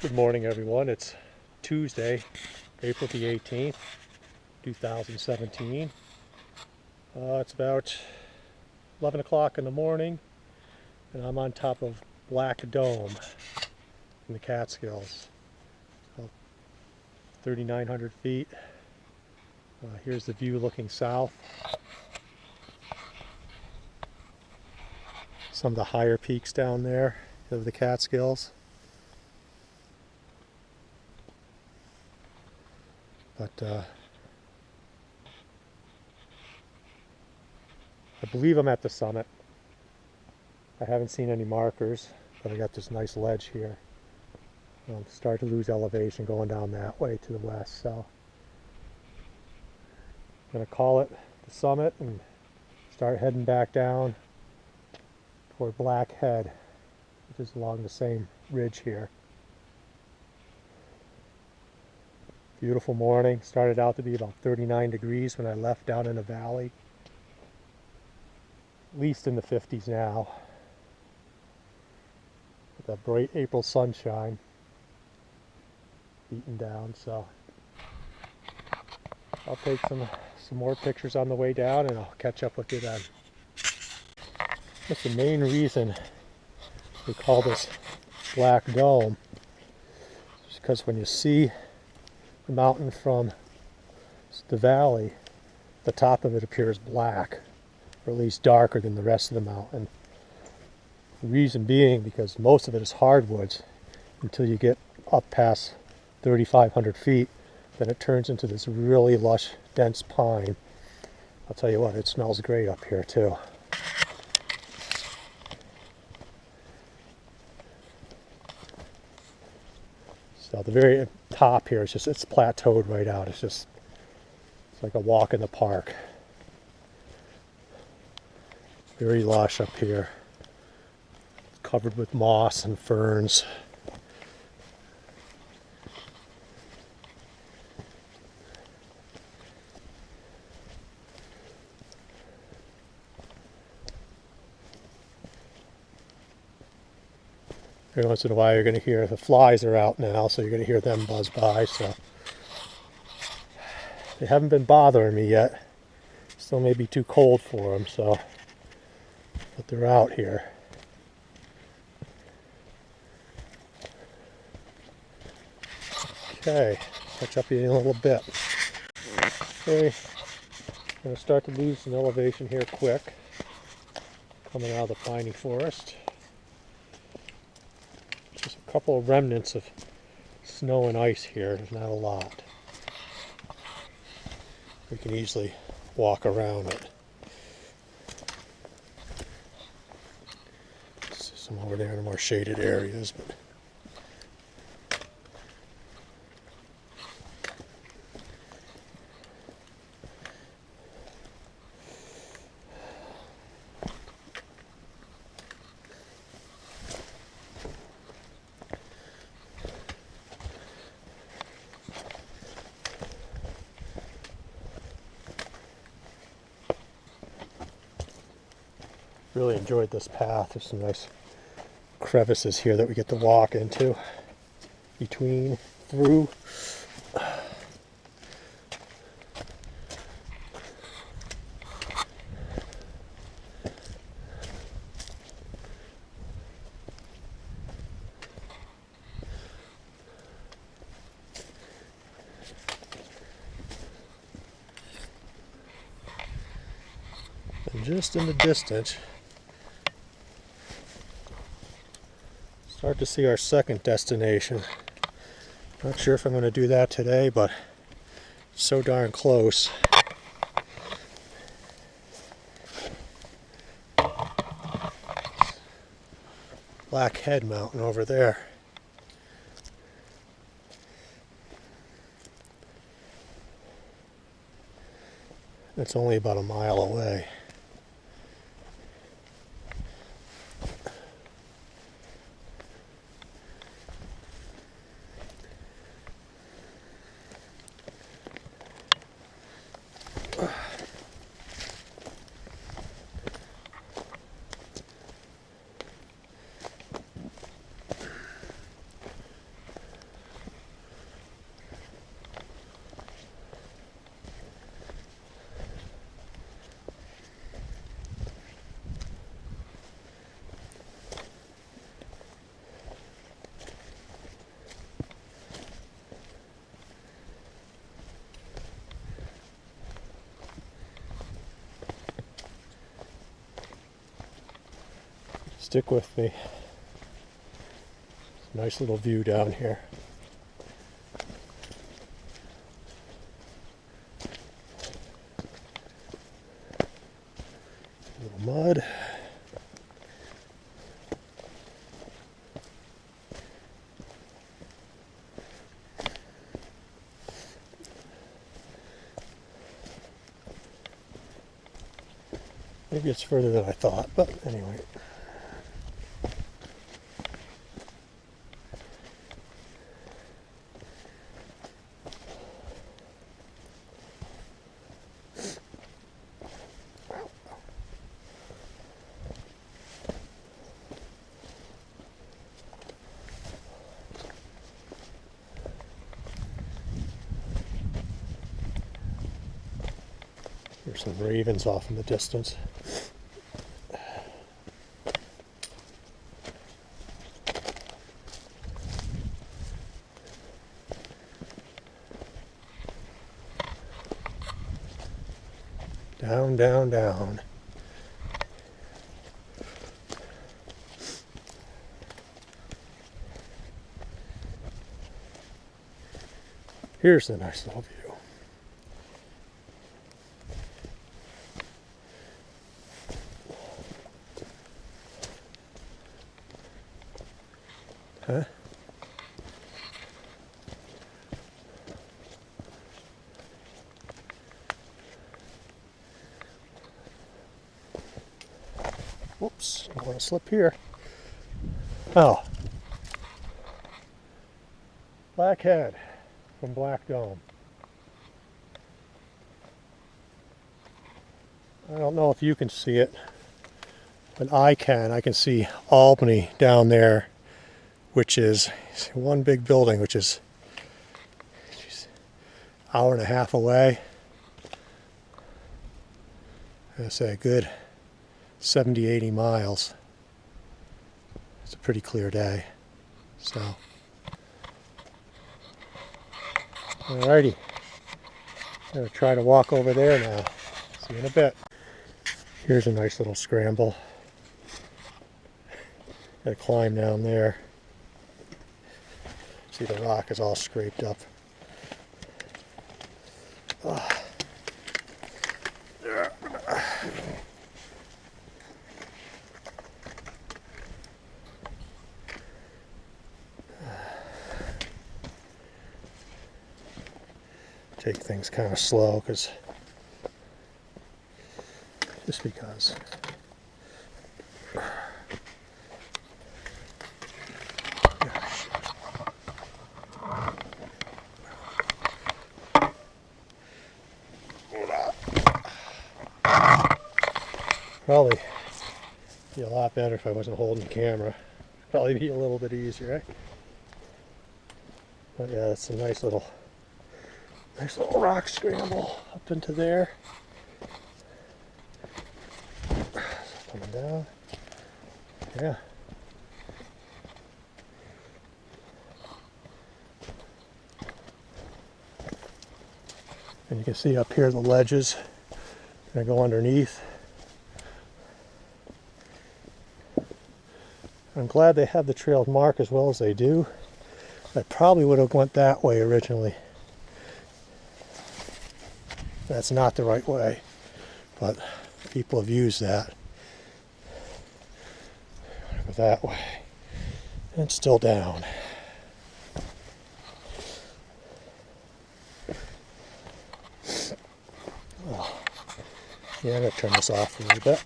Good morning, everyone. It's Tuesday, April the 18th, 2017. It's about 11 o'clock in the morning, and I'm on top of Black Dome in the Catskills, about 3,900 feet. Here's the view looking south. Some of the higher peaks down there of the Catskills. But I believe I'm at the summit. I haven't seen any markers, but I got this nice ledge here. I'm starting to lose elevation going down that way to the west, so I'm going to call it the summit and start heading back down toward Black Head, which is along the same ridge here. Beautiful morning. Started out to be about 39 degrees when I left down in the valley. At least in the 50s now. With that bright April sunshine beating down, so I'll take some more pictures on the way down and I'll catch up with you then. That's the main reason we call this Black Dome. Just because when you see the mountain from the valley, the top of it appears black, or at least darker than the rest of the mountain. The reason being because most of it is hardwoods until you get up past 3,500 feet, then it turns into this really lush, dense pine. I'll tell you what, it smells great up here too. So the very top here is just, it's plateaued right out. It's like a walk in the park. Very lush up here. Covered with moss and ferns. Every once in a while you're going to hear the flies are out now, so you're going to hear them buzz by. So they haven't been bothering me yet. Still may be too cold for them, so but they're out here. Okay, catch up with you in a little bit. Okay, I'm going to start to lose some elevation here quick. Coming out of the piney forest. Just a couple of remnants of snow and ice here. There's not a lot. We can easily walk around it. Some over there in the more shaded areas, but really enjoyed this path. There's some nice crevices here that we get to walk into, between, through. And just in the distance, start to see our second destination. Not sure if I'm going to do that today, but it's so darn close. Black Head Mountain over there. It's only about a mile away. Stick with me. Nice little view down here. A little mud. Maybe it's further than I thought, but anyway. There's some ravens off in the distance. Down, down, down. Here's the nice little view. Huh? Whoops, don't want to slip here. Oh. Blackhead from Black Dome. I don't know if you can see it, but I can. I can see Albany down there, which is one big building, which is an hour and a half away. I'd say a good 70, 80 miles. It's a pretty clear day. So, alrighty. I'm going to try to walk over there now. See you in a bit. Here's a nice little scramble. Got to climb down there. See, the rock is all scraped up. Take things kind of slow just because. Probably be a lot better if I wasn't holding the camera. Probably be a little bit easier, right? But yeah, it's a nice little rock scramble up into there. Coming down. Yeah. And you can see up here the ledges. Gonna go underneath. I'm glad they have the trail marked as well as they do. I probably would have went that way originally. That's not the right way, but people have used that. Go that way. And it's still down. Oh. Yeah, I'm going to turn this off a little bit.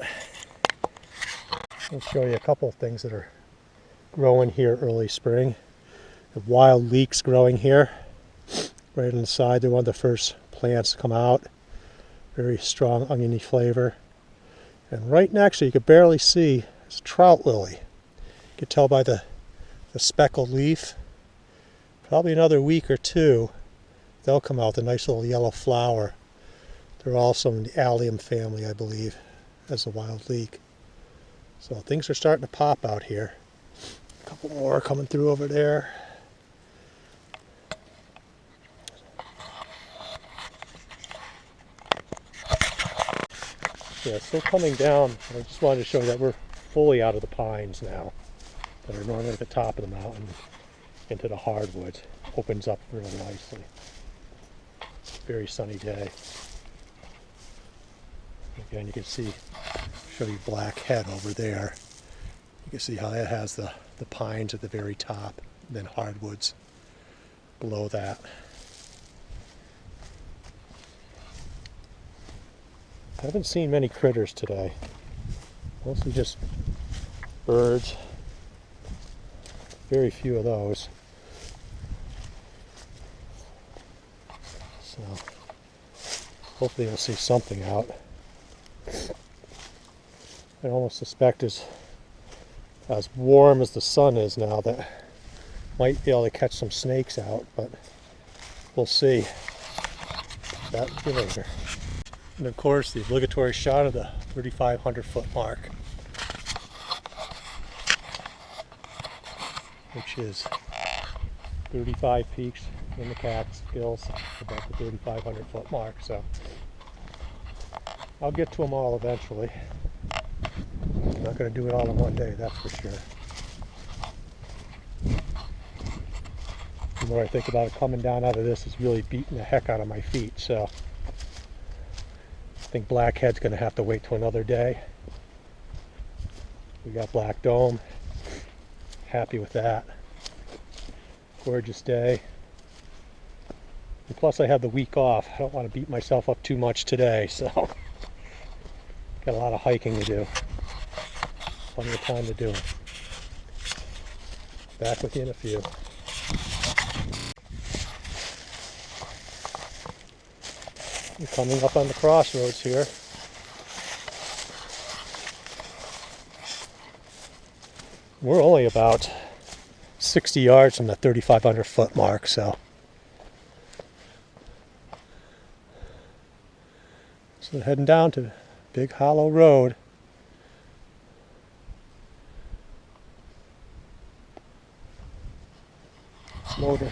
I'll show you a couple of things that are growing here early spring. The wild leeks growing here. Right on the side, they're one of the first plants to come out. Very strong oniony flavor. And right next to you, can barely see, is trout lily. You can tell by the speckled leaf. Probably another week or two, they'll come out, the nice little yellow flower. They're also in the allium family, I believe, as a wild leek. So things are starting to pop out here. A couple more coming through over there. Yeah, still coming down. I just wanted to show you that we're fully out of the pines now that are normally at the top of the mountain into the hardwoods. Opens up really nicely. Very sunny day. Again, you can see, show you Blackhead over there. You can see how it has the pines at the very top, and then hardwoods below that. I haven't seen many critters today. Mostly just birds. Very few of those. So hopefully we'll see something out. I almost suspect as warm as the sun is now that might be able to catch some snakes out, but we'll see. That will be later. And of course the obligatory shot of the 3,500 foot mark, which is 35 peaks in the Catskills above the 3,500 foot mark. So I'll get to them all eventually. I'm not going to do it all in one day, that's for sure. The more I think about it, coming down out of this is really beating the heck out of my feet. So I think Blackhead's going to have to wait till another day. We got Black Dome. Happy with that. Gorgeous day. And plus I have the week off. I don't want to beat myself up too much today, so got a lot of hiking to do. Plenty of time to do it. Back with you in a few. We're coming up on the crossroads here. We're only about 60 yards from the 3,500 foot mark, so heading down to Big Hollow Road. Motor.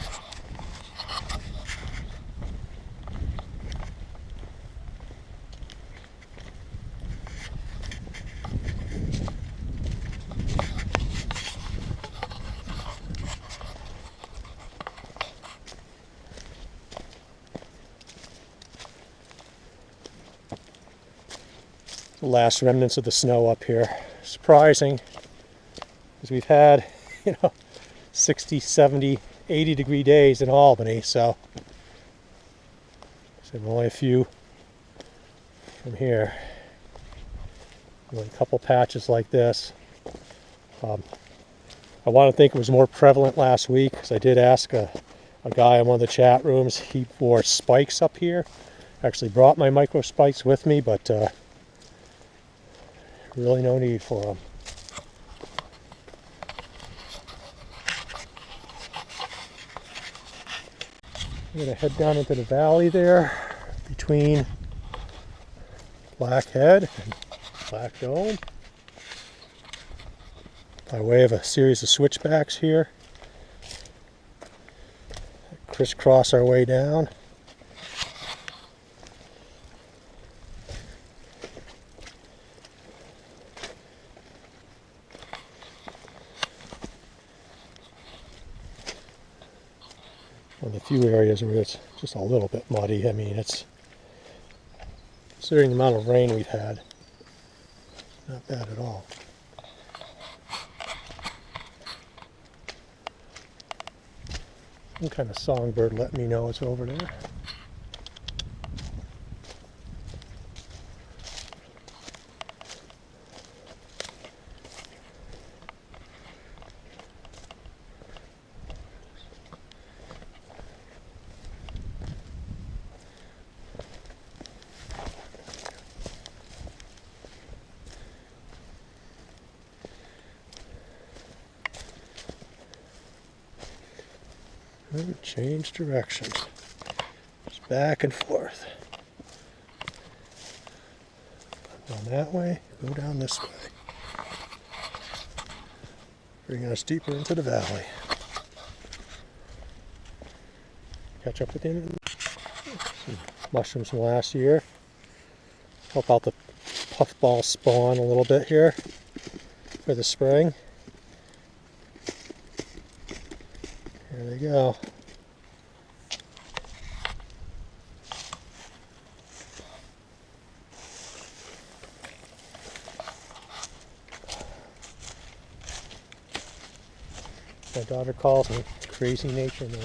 The last remnants of the snow up here. Surprising, because we've had, 60, 70, 80 degree days in Albany, so only a few from here. Only a couple patches like this. I want to think it was more prevalent last week, because I did ask a guy in one of the chat rooms. He wore spikes up here. Actually brought my micro spikes with me, but really no need for them. I'm going to head down into the valley there between Blackhead and Black Dome by way of a series of switchbacks here. Crisscross our way down. On the few areas where it's just a little bit muddy. I mean, it's, considering the amount of rain we've had, not bad at all. Some kind of songbird let me know it's over there. And change directions. Just back and forth. Down that way, go down this way. Bringing us deeper into the valley. Catch up with him. Some mushrooms from last year. Help out the puffball spawn a little bit here. for the spring. There they go. My daughter calls me crazy nature now.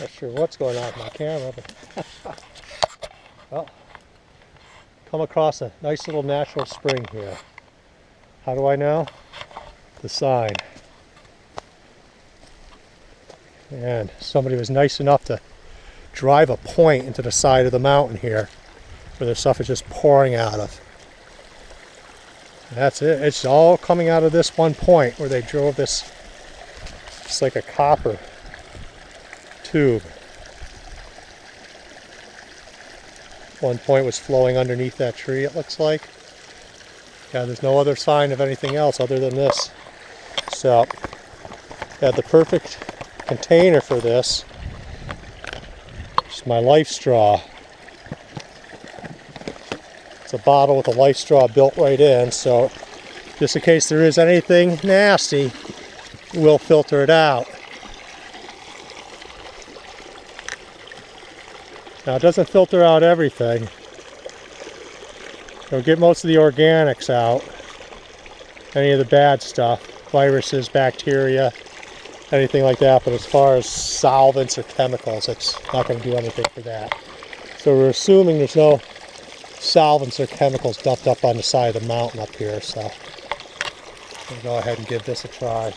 Not sure what's going on with my camera, but well, come across a nice little natural spring here. How do I know? The sign. And somebody was nice enough to drive a point into the side of the mountain here where the stuff is just pouring out of. And that's it. It's all coming out of this one point where they drove this. It's like a copper tube. One point was flowing underneath that tree, it looks like. Yeah, there's no other sign of anything else other than this. So, yeah, the perfect container for this is my life straw. It's a bottle with a life straw built right in, so just in case there is anything nasty, we'll filter it out. Now, it doesn't filter out everything. It'll get most of the organics out, any of the bad stuff, viruses, bacteria, anything like that, but as far as solvents or chemicals, it's not going to do anything for that. So we're assuming there's no solvents or chemicals dumped up on the side of the mountain up here, so we'll go ahead and give this a try.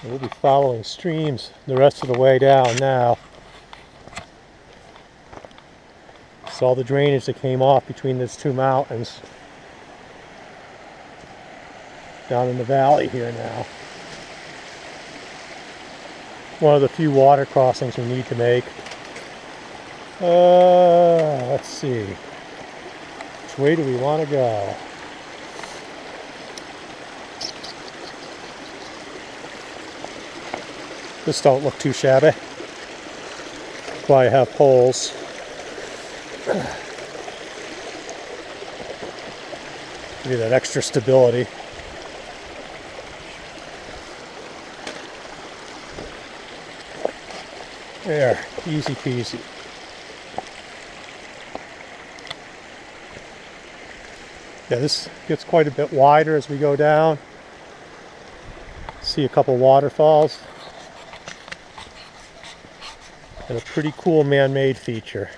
We'll be following streams the rest of the way down now. It's all the drainage that came off between these two mountains down in the valley here now. One of the few water crossings we need to make. Let's see. Which way do we want to go? This don't look too shabby. That's why I have poles. Give you that extra stability. There, easy peasy. Yeah, this gets quite a bit wider as we go down. See a couple waterfalls. And a pretty cool man-made feature.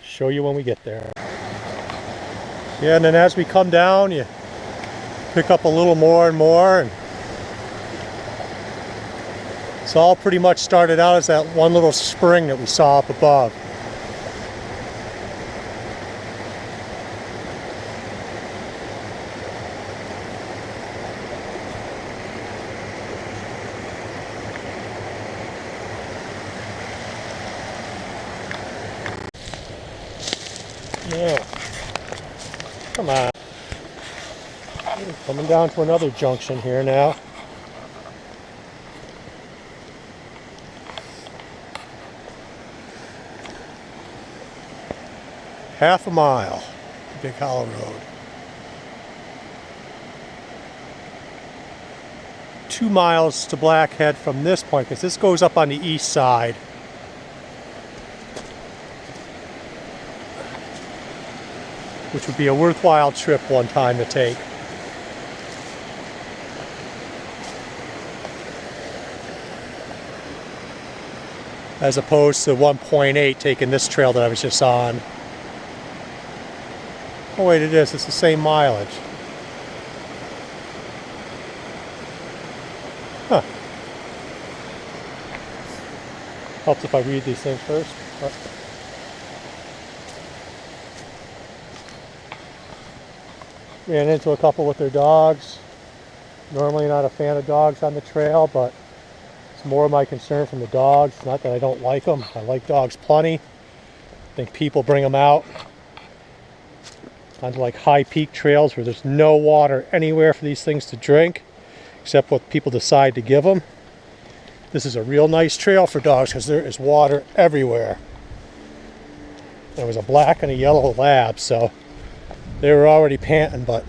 Show you when we get there. Yeah, and then as we come down, you pick up a little more and more, and it's all pretty much started out as that one little spring that we saw up above. Yeah. Come on. Coming down to another junction here now. Half a mile, Big Hollow Road. 2 miles to Blackhead from this point, because this goes up on the east side. Which would be a worthwhile trip one time to take. As opposed to 1.8 taking this trail that I was just on. Oh wait, it is. It's the same mileage. Huh. Helps if I read these things first. Ran into a couple with their dogs. Normally not a fan of dogs on the trail, but it's more of my concern from the dogs. Not that I don't like them. I like dogs plenty. I think people bring them out onto like high peak trails where there's no water anywhere for these things to drink, except what people decide to give them. This is a real nice trail for dogs because there is water everywhere. There was a black and a yellow lab, so they were already panting, but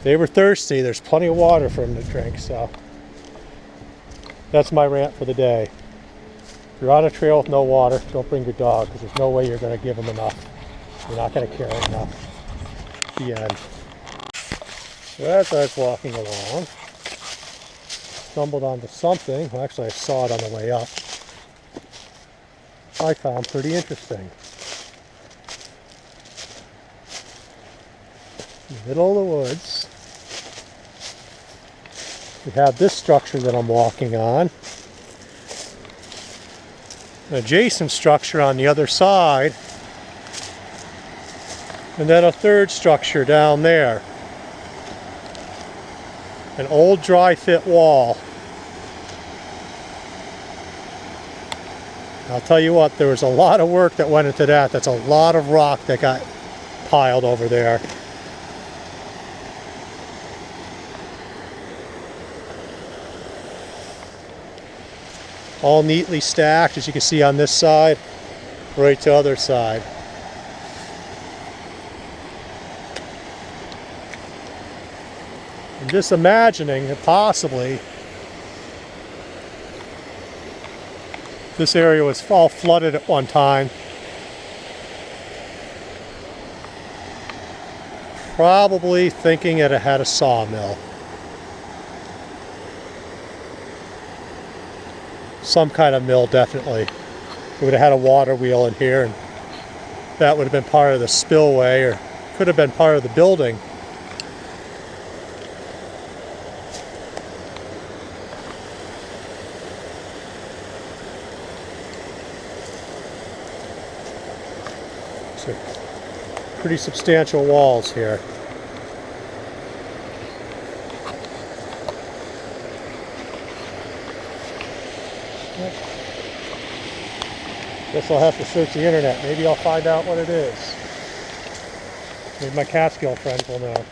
they were thirsty. There's plenty of water for them to drink, so that's my rant for the day. If you're on a trail with no water, don't bring your dog because there's no way you're going to give them enough. You're not going to carry enough. The end. So as I was walking along, stumbled onto something. Well, actually, I saw it on the way up. I found pretty interesting. In the middle of the woods, we have this structure that I'm walking on. An adjacent structure on the other side. And then a third structure down there. An old dry fit wall. I'll tell you what, there was a lot of work that went into that. That's a lot of rock that got piled over there. All neatly stacked, as you can see on this side, right to the other side. I'm just imagining that possibly this area was all flooded at one time. Probably thinking it had a sawmill. Some kind of mill, definitely. We would have had a water wheel in here, and that would have been part of the spillway, or could have been part of the building. So, pretty substantial walls here. Guess I'll have to search the internet. Maybe I'll find out what it is. Maybe my Catskill friends will know.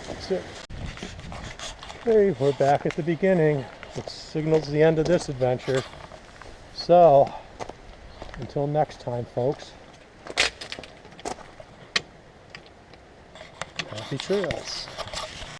That's it. Okay, we're back at the beginning. It signals the end of this adventure. So, until next time, folks. Happy trails.